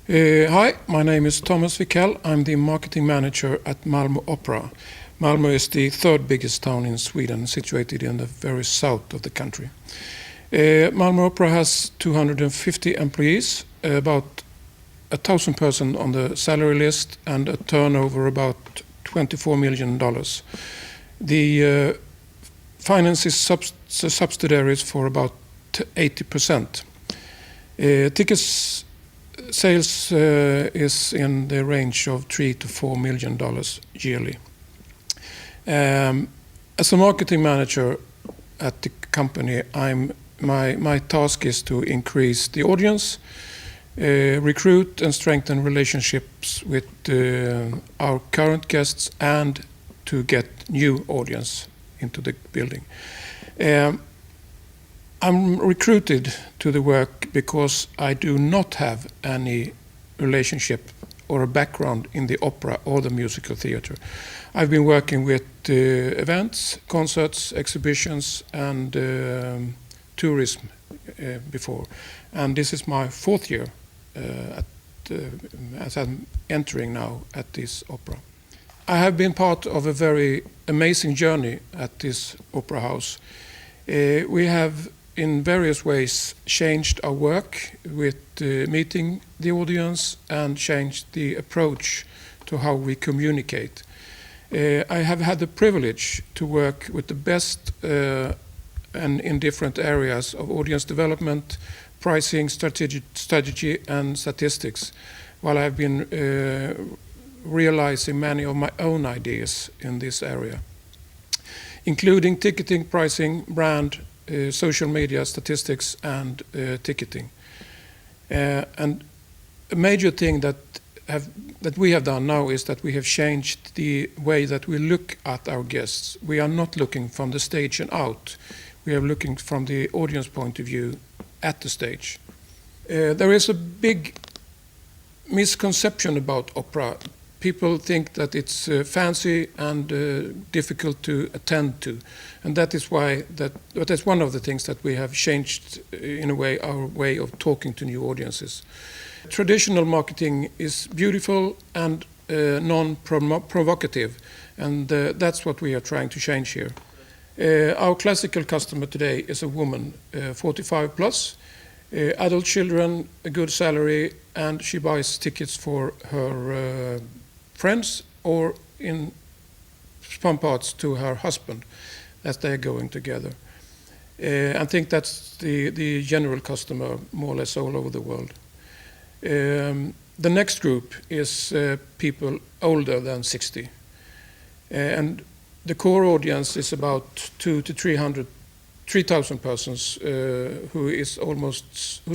Hi, my name is Thomas Wickell. I'm the marketing manager at Malmö Opera. Malmö is the third biggest town in Sweden, situated in the very south of the country. Malmö Opera has 250 employees, about 1,000 persons on the salary list, and a turnover about $24 million. The finances subsidiaries for about 80%. Tickets sales is in the range of $3 to $4 million yearly. As a marketing manager at the company, my task is to increase the audience, recruit and strengthen relationships with our current guests, and to get new audience into the building. I'm recruited to the work because I do not have any relationship or a background in the opera or the musical theater. I've been working with events, concerts, exhibitions, and tourism before. And this is my fourth year as I'm entering now at this opera. I have been part of a very amazing journey at this opera house. We have in various ways changed our work with meeting the audience and changed the approach to how we communicate. I have had the privilege to work with the best and in different areas of audience development, pricing, strategy and statistics, while I've been realizing many of my own ideas in this area, including ticketing, pricing, brand, social media, statistics, and ticketing. And a major thing that we have done now is that we have changed the way that we look at our guests. We are not looking from the stage and out. We are looking from the audience point of view at the stage. There is a big misconception about opera. People think that it's fancy and difficult to attend to, and that is why that's one of the things that we have changed in a way our way of talking to new audiences. Traditional marketing is beautiful and non-provocative, and that's what we are trying to change here. Our classical customer today is a woman, 45 plus, adult children, a good salary, and she buys tickets for her friends or in some parts to her husband as they're going together. I think that's the general customer more or less all over the world. The next group is people older than 60. And the core audience is about 200 to 3,000 persons who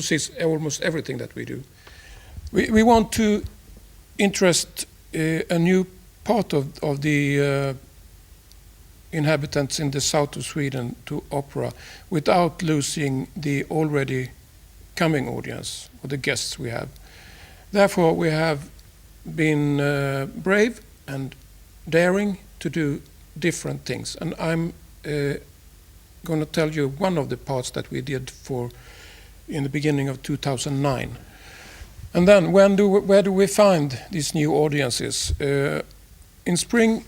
sees almost everything that we do. We want to interest a new part of the inhabitants in the south of Sweden to opera without losing the already coming audience or the guests we have. Therefore, we have been brave and daring to do different things. And I'm going to tell you one of the parts that we did in the beginning of 2009. And then where do we find these new audiences? In spring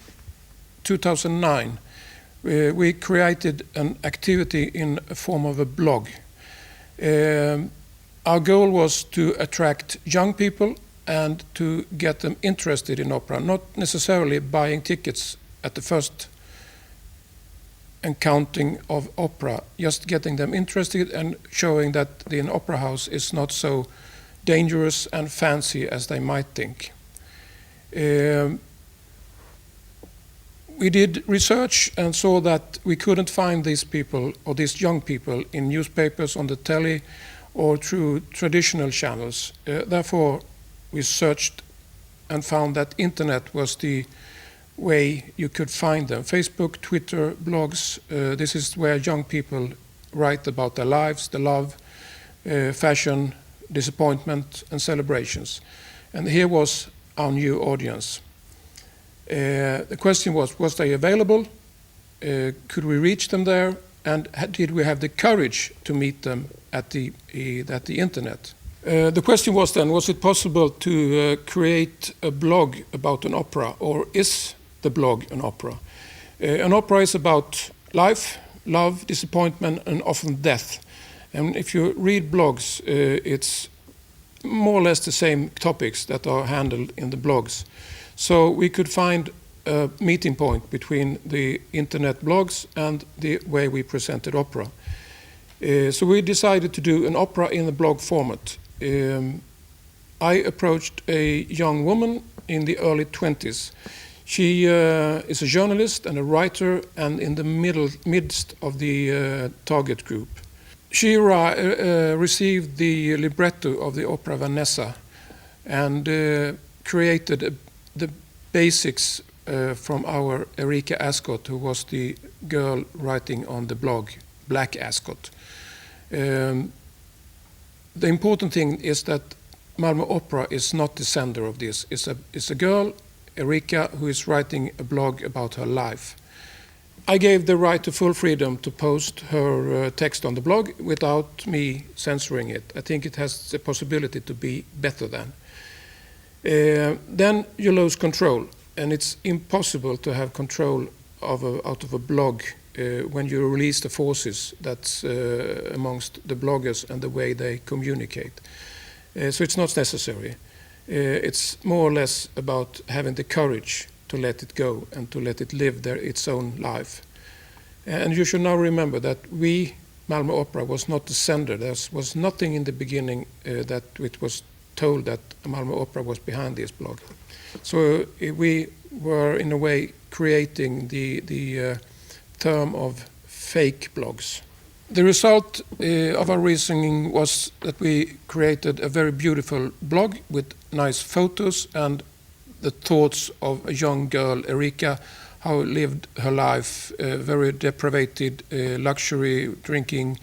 2009, we created an activity in a form of a blog. Our goal was to attract young people and to get them interested in opera, not necessarily buying tickets at the first encountering of opera, just getting them interested and showing that the opera house is not so dangerous and fancy as they might think. We did research and saw that we couldn't find these people or these young people in newspapers, on the telly, or through traditional channels. Therefore, we searched and found that internet was the way you could find them. Facebook, Twitter, blogs, this is where young people write about their lives, their love, fashion, disappointment, and celebrations. And here was our new audience. The question was they available? Could we reach them there? And did we have the courage to meet them at the internet? The question was then, was it possible to create a blog about an opera, or is the blog an opera? An opera is about life, love, disappointment, and often death. And if you read blogs, it's more or less the same topics that are handled in the blogs. So we could find a meeting point between the internet blogs and the way we presented opera. So we decided to do an opera in the blog format. I approached a young woman in the early 20s. She is a journalist and a writer, and in the midst of the target group. She received the libretto of the opera Vanessa and created the basics from our Erika Ascot, who was the girl writing on the blog, Black Ascot. The important thing is that Malmö Opera is not the sender of this. It's a girl, Erika, who is writing a blog about her life. I gave the writer full freedom to post her text on the blog without me censoring it. I think it has the possibility to be better than. Then you lose control, and it's impossible to have control out of a blog when you release the forces that's amongst the bloggers and the way they communicate. So it's not necessary. It's more or less about having the courage to let it go and to let it live its own life. And you should now remember that we, Malmö Opera, was not the sender. There was nothing in the beginning that it was told that Malmö Opera was behind this blog. So we were in a way creating the term of fake blogs. The result of our reasoning was that we created a very beautiful blog with nice photos and the thoughts of a young girl, Erika, how lived her life, very depraved, luxury, drinking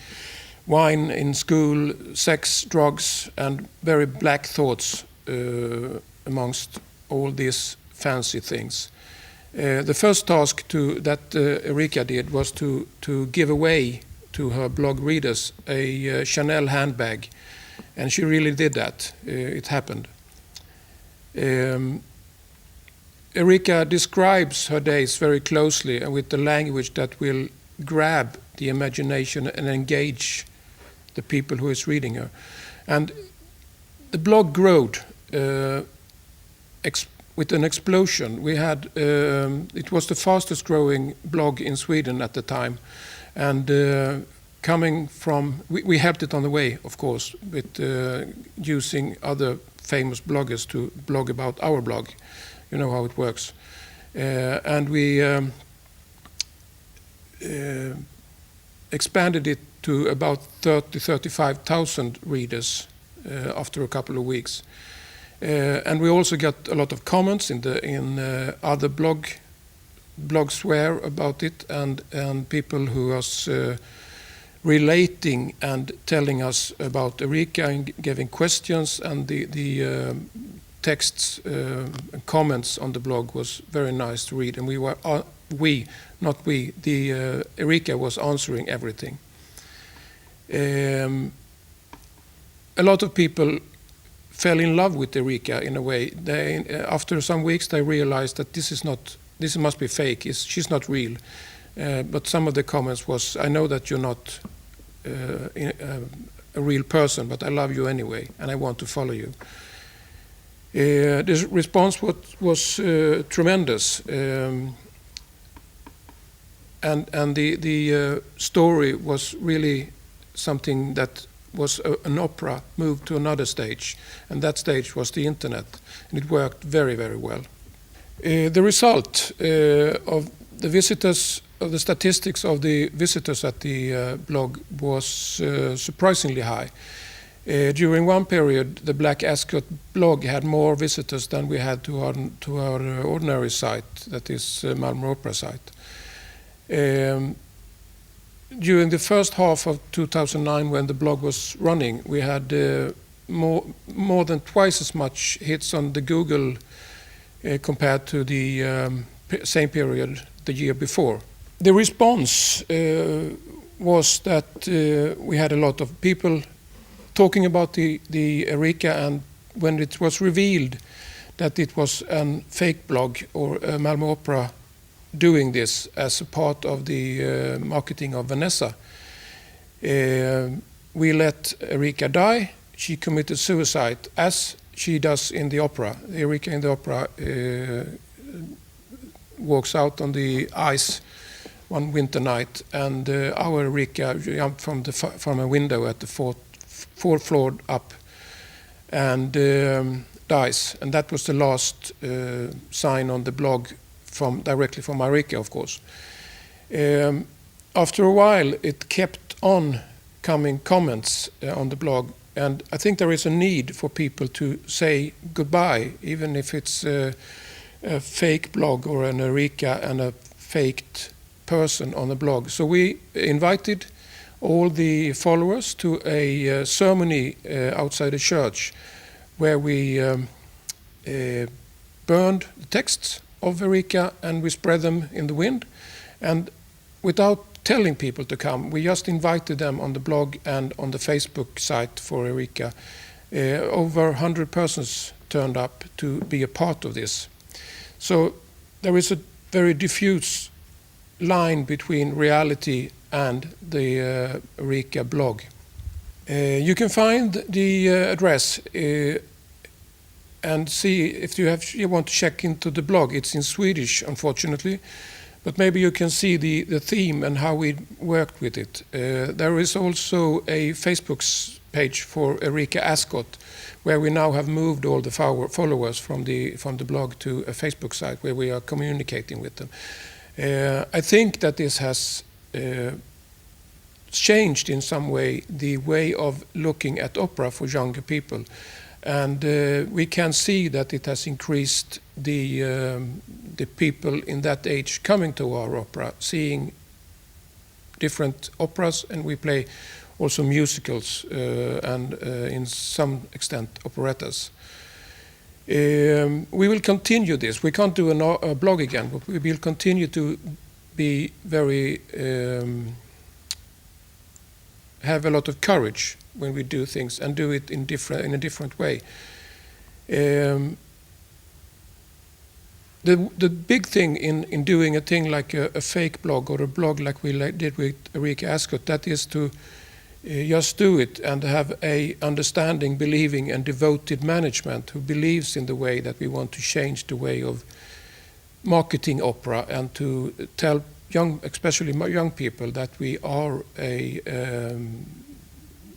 wine in school, sex, drugs, and very black thoughts amongst all these fancy things. The first task that Erika did was to give away to her blog readers a Chanel handbag, and she really did that. It happened. Erika describes her days very closely and with the language that will grab the imagination and engage the people who is reading her. And the blog growed with an explosion. We had it was the fastest growing blog in Sweden at the time, and coming from we helped it on the way, of course, with using other famous bloggers to blog about our blog. You know how it works, and we expanded it to about 35,000 readers after a couple of weeks. And we also got a lot of comments in other blogsware about it, and people who was relating and telling us about Erika and giving questions, and the texts and comments on the blog was very nice to read. And Erika was answering everything. A lot of people fell in love with Erika in a way. After some weeks, they realized that this must be fake. She's not real. But some of the comments was, "I know that you're not a real person, but I love you anyway, and I want to follow you." The response was tremendous, and the story was really something that was an opera moved to another stage, and that stage was the internet, and it worked very, very well. The result of the visitors, of the statistics of the visitors at the blog was surprisingly high. During one period, the Black Ascot blog had more visitors than we had to our ordinary site, that is Malmö Opera site. During the first half of 2009, when the blog was running, we had more than twice as much hits on the Google compared to the same period the year before. The response was that we had a lot of people talking about the Erika, and when it was revealed that it was a fake blog or Malmö Opera doing this as a part of the marketing of Vanessa, we let Erika die. She committed suicide, as she does in the opera. Erika in the opera walks out on the ice one winter night, and our Erika jumped from a window at the fourth floor up and dies. And that was the last sign on the blog directly from Erika, of course. After a while, it kept on coming comments on the blog, and I think there is a need for people to say goodbye, even if it's a fake blog or an Erika and a faked person on the blog. So we invited all the followers to a ceremony outside a church where we burned the texts of Erika and we spread them in the wind. And without telling people to come, we just invited them on the blog and on the Facebook site for Erika. Over 100 persons turned up to be a part of this. So there is a very diffuse line between reality and the Erika blog. You can find the address and see if you want to check into the blog. It's in Swedish, unfortunately, but maybe you can see the theme and how we worked with it. There is also a Facebook page for Erika Ascot, where we now have moved all the followers from the blog to a Facebook site where we are communicating with them. I think that this has changed in some way the way of looking at opera for younger people, and we can see that it has increased the people in that age coming to our opera, seeing different operas, and we play also musicals and in some extent operettas. We will continue this. We can't do a blog again, but we will continue to be very have a lot of courage when we do things and do it in a different way. The big thing in doing a thing like a fake blog or a blog like we did with Erika Ascot, that is to just do it and have a understanding, believing and devoted management who believes in the way that we want to change the way of marketing opera and to tell especially young people that we are a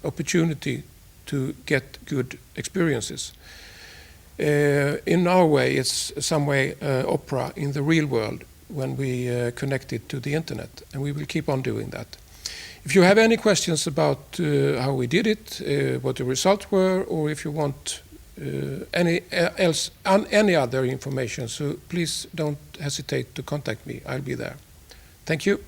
opportunity to get good experiences. In our way, it's some way opera in the real world when we connect it to the internet, and we will keep on doing that. If you have any questions about how we did it, what the results were, or if you want any other information, so please don't hesitate to contact me. I'll be there. Thank you.